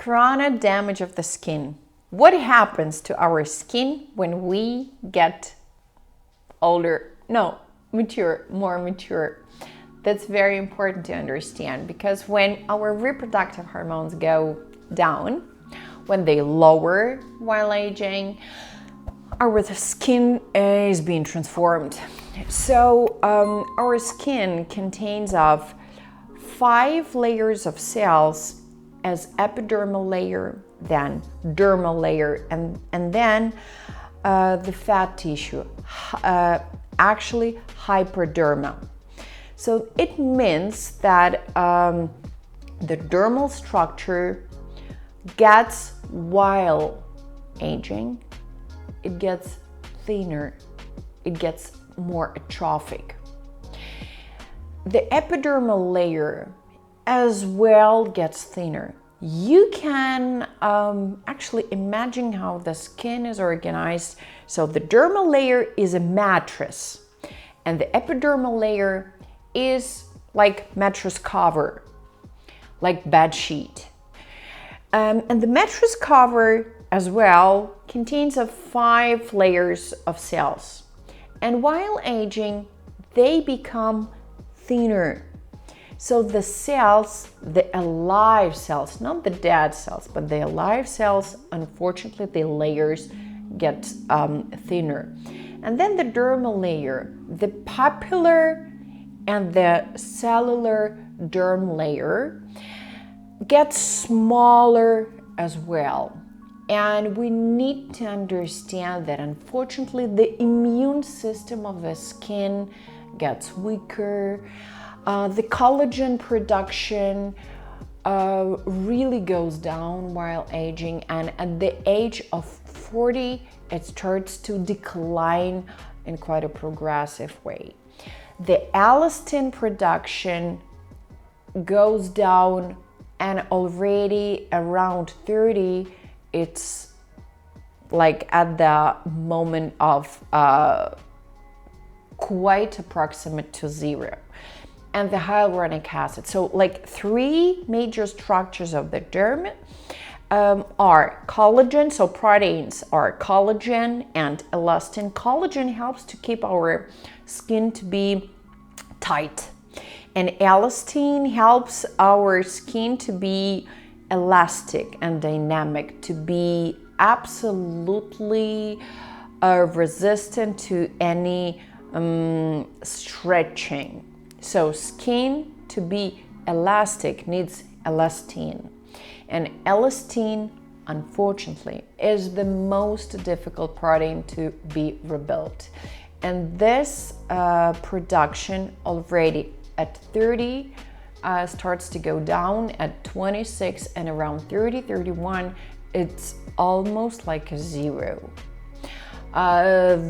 Chronic damage of the skin. What happens to our skin when we get older? No, mature, more mature. That's very important to understand, because when our reproductive hormones go down, when they lower while aging, our skin is being transformed. So our skin contains of 5 layers of cells, as epidermal layer, then dermal layer, and then the fat tissue, actually hyperderma. So it means that the dermal structure gets, while aging, it gets thinner, it gets more atrophic. The epidermal layer as well gets thinner. You can actually imagine how the skin is organized. So the dermal layer is a mattress, and the epidermal layer is like mattress cover, like bed sheet. And the mattress cover as well contains of 5 layers of cells. And while aging, they become thinner. So the cells, the alive cells, not the dead cells, but the alive cells, unfortunately, the layers get thinner. And then the dermal layer, the papillary and the cellular derm layer, gets smaller as well. And we need to understand that, unfortunately, the immune system of the skin gets weaker. The collagen production really goes down while aging, and at the age of 40, it starts to decline in quite a progressive way. The elastin production goes down, and already around 30, it's like at the moment of quite approximate to 0. And the hyaluronic acid. So like 3 major structures of the derm are collagen. So proteins are collagen and elastin. Collagen helps to keep our skin to be tight, and elastin helps our skin to be elastic and dynamic, to be absolutely resistant to any stretching. So skin to be elastic needs elastin. And elastin, unfortunately, is the most difficult protein to be rebuilt. And this production already at 30 starts to go down. At 26 and around 30, 31, it's almost like a 0.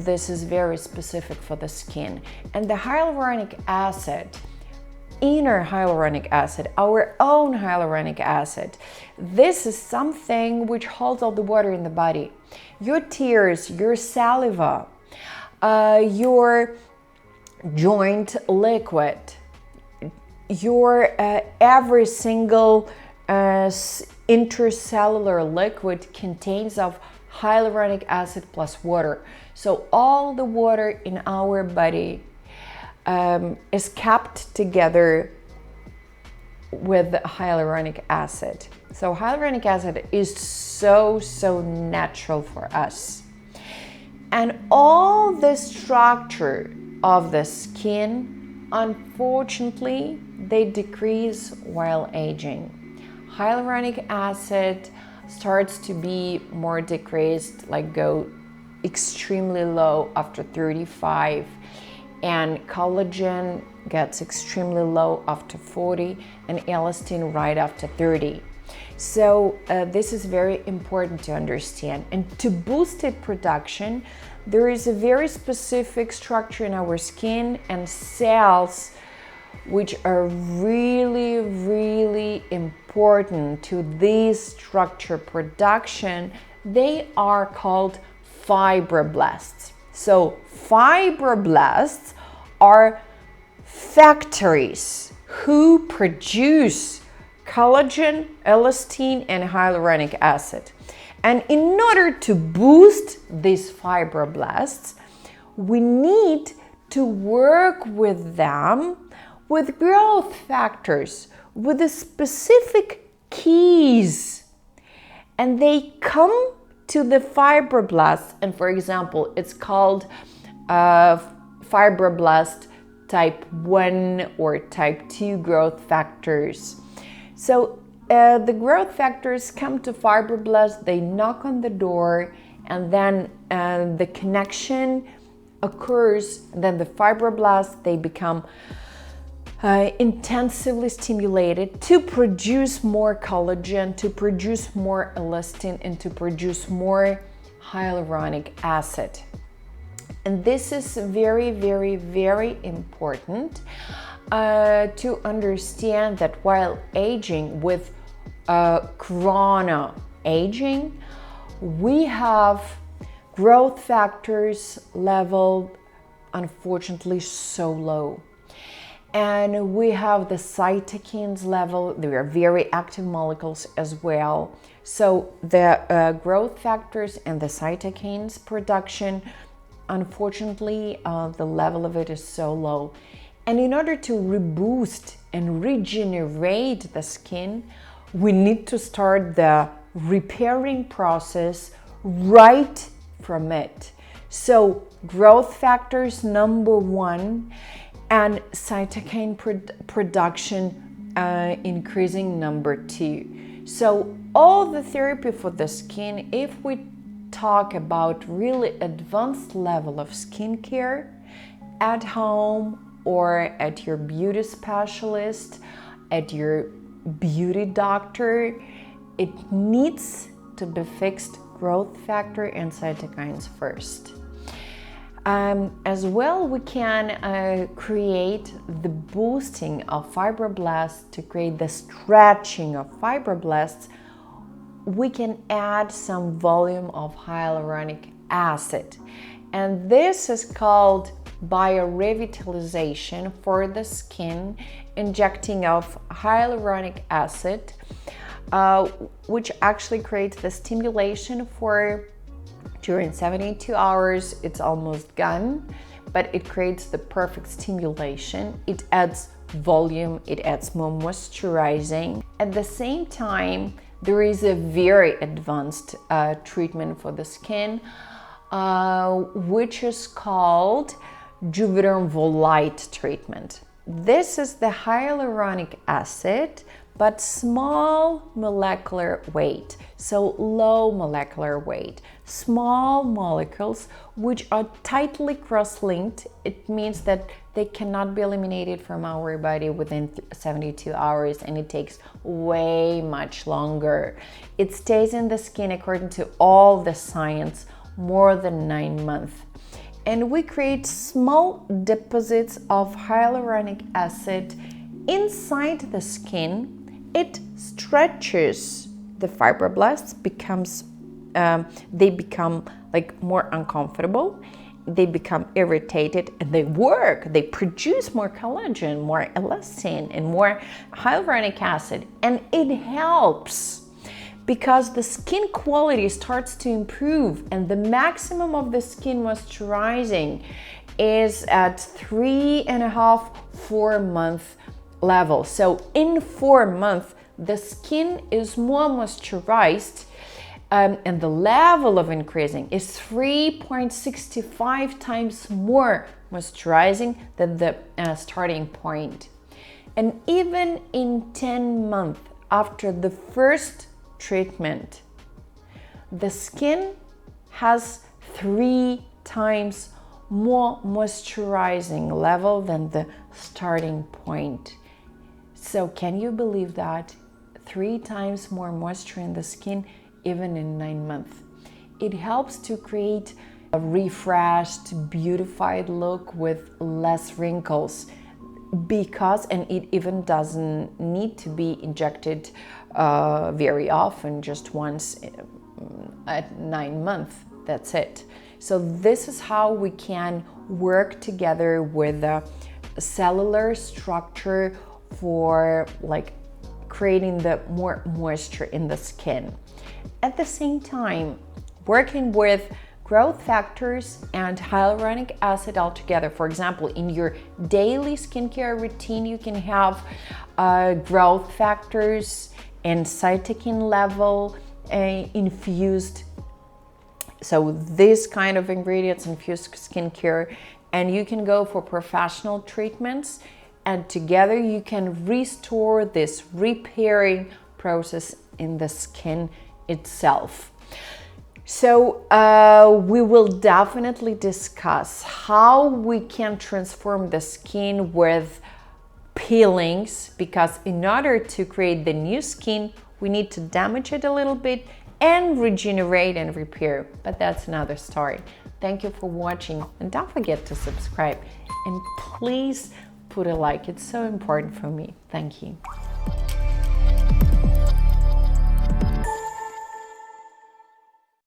This is very specific for the skin. And the hyaluronic acid, inner hyaluronic acid, our own hyaluronic acid, this is something which holds all the water in the body. Your tears, your saliva, your joint liquid, your every single intercellular liquid contains of hyaluronic acid plus water. So all the water in our body is kept together with hyaluronic acid. So hyaluronic acid is so natural for us. And all the structure of the skin, unfortunately, they decrease while aging. Hyaluronic acid starts to be more decreased, like go extremely low after 35, and collagen gets extremely low after 40, and elastin right after 30. So this is very important to understand. And to boost its production, there is a very specific structure in our skin and cells which are really important to this structure production. They are called fibroblasts. So fibroblasts are factories who produce collagen, elastin, and hyaluronic acid. And in order to boost these fibroblasts, we need to work with them with growth factors, with the specific keys. And they come to the fibroblasts, and for example, it's called fibroblast type 1 or type 2 growth factors. So the growth factors come to fibroblasts, they knock on the door, and then the connection occurs. Then the fibroblasts, they become intensively stimulated to produce more collagen, to produce more elastin, and to produce more hyaluronic acid. And this is very, very, very important to understand that while aging with chrono aging, we have growth factors level, unfortunately, so low. And we have the cytokines level, they are very active molecules as well. So the growth factors and the cytokines production, unfortunately, the level of it is so low. And in order to reboost and regenerate the skin, we need to start the repairing process right from it. So growth factors, number one, and cytokine production increasing, number two. So all the therapy for the skin, if we talk about really advanced level of skincare at home or at your beauty specialist, at your beauty doctor, it needs to be fixed growth factor and cytokines first. As well, we can create the boosting of fibroblasts. To create the stretching of fibroblasts, we can add some volume of hyaluronic acid. And this is called biorevitalization for the skin, injecting of hyaluronic acid, which actually creates the stimulation for during 72 hours. It's almost gone, but it creates the perfect stimulation. It adds volume, it adds more moisturizing. At the same time, there is a very advanced treatment for the skin, which is called Juvederm Volite treatment. This is the hyaluronic acid, but small molecular weight, so low molecular weight, small molecules which are tightly cross-linked. It means that they cannot be eliminated from our body within 72 hours, and it takes way much longer. It stays in the skin, according to all the science, more than 9 months. And we create small deposits of hyaluronic acid inside the skin. It stretches the fibroblasts, they become like more uncomfortable, they become irritated, and they produce more collagen, more elastin, and more hyaluronic acid. And it helps because the skin quality starts to improve, and the maximum of the skin moisturizing is at 3.5-4 month level. So in 4 months, the skin is more moisturized, and the level of increasing is 3.65 times more moisturizing than the starting point. And even in 10 months after the first treatment, the skin has 3 times more moisturizing level than the starting point. So can you believe that? 3 times more moisture in the skin, even in 9 months. It helps to create a refreshed, beautified look with less wrinkles, because, and it even doesn't need to be injected very often, just once at 9 months, that's it. So this is how we can work together with the cellular structure for like creating the more moisture in the skin. At the same time, working with growth factors and hyaluronic acid all together. For example, in your daily skincare routine, you can have growth factors and cytokine level infused. So this kind of ingredients infused skincare, and you can go for professional treatments, and together you can restore this repairing process in the skin itself. So we will definitely discuss how we can transform the skin with peelings, because in order to create the new skin, we need to damage it a little bit and regenerate and repair. But that's another story. Thank you for watching, and don't forget to subscribe, and please put a like. It's so important for me. Thank you.